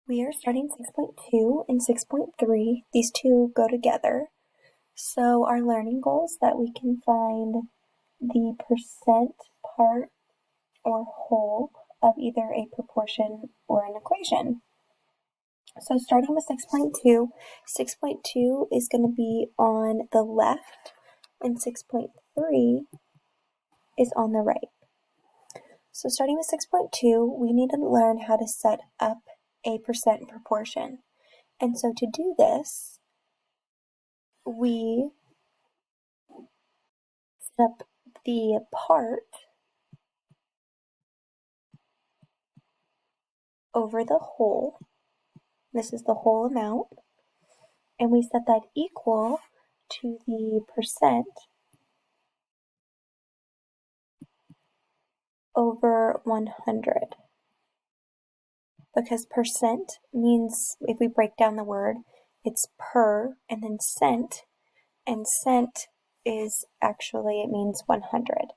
We are starting 6.2 and 6.3. These two go together. So our learning goal is that we can find the percent part or whole of either a proportion or an equation. So starting with 6.2, 6.2 is going to be on the left and 6.3 is on the right. So starting with 6.2, we need to learn how to set up a percent proportion. And so to do this, we set up the part over the whole. This is the whole amount. And we set that equal to the percent over 100. Because percent means, if we break down the word, it's per and then cent. And cent is actually, it means 100.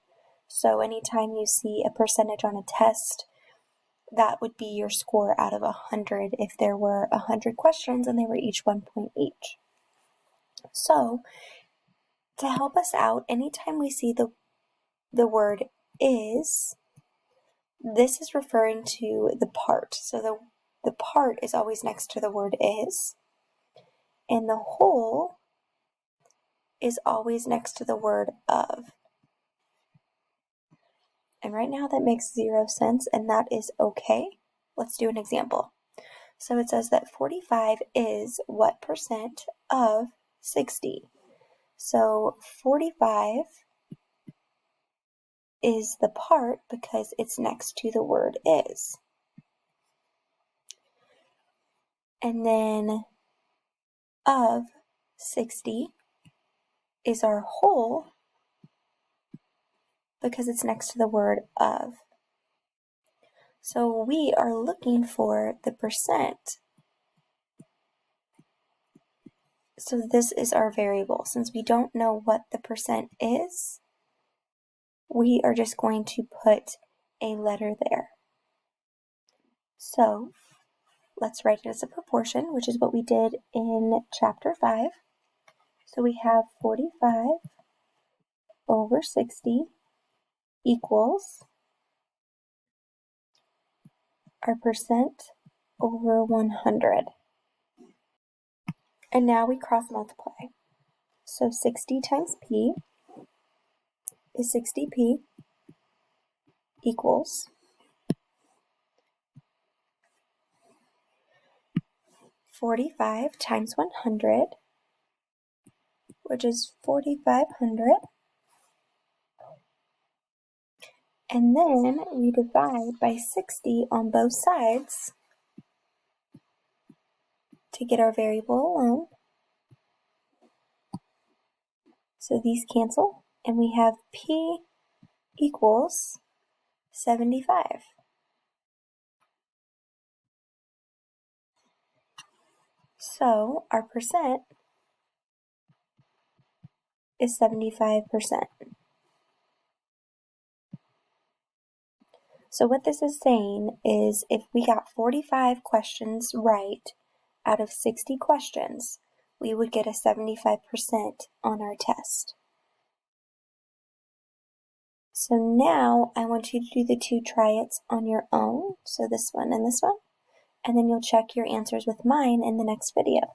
So anytime you see a percentage on a test, that would be your score out of 100 if there were 100 questions and they were each 1 point each. So to help us out, anytime we see the word is, this is referring to the part. So the part is always next to the word is, and the whole is always next to the word of. And right now that makes 0 sense, and that is okay. Let's do an example. So it says that 45 is what percent of 60? So 45 is the part because it's next to the word is. And then of 60 is our whole because it's next to the word of. So we are looking for the percent. So this is our variable. Since we don't know what the percent is, we are just going to put a letter there. So let's write it as a proportion, which is what we did in chapter 5. So we have 45 over 60 equals our percent over 100. And now we cross multiply. So 60 times p is 60p equals 45 times 100, which is 4,500. And then we divide by 60 on both sides to get our variable alone. So these cancel, and we have p equals 75. So our percent is 75%. So what this is saying is if we got 45 questions right out of 60 questions, we would get a 75% on our test. So now I want you to do the two try-its on your own, so this one and then you'll check your answers with mine in the next video.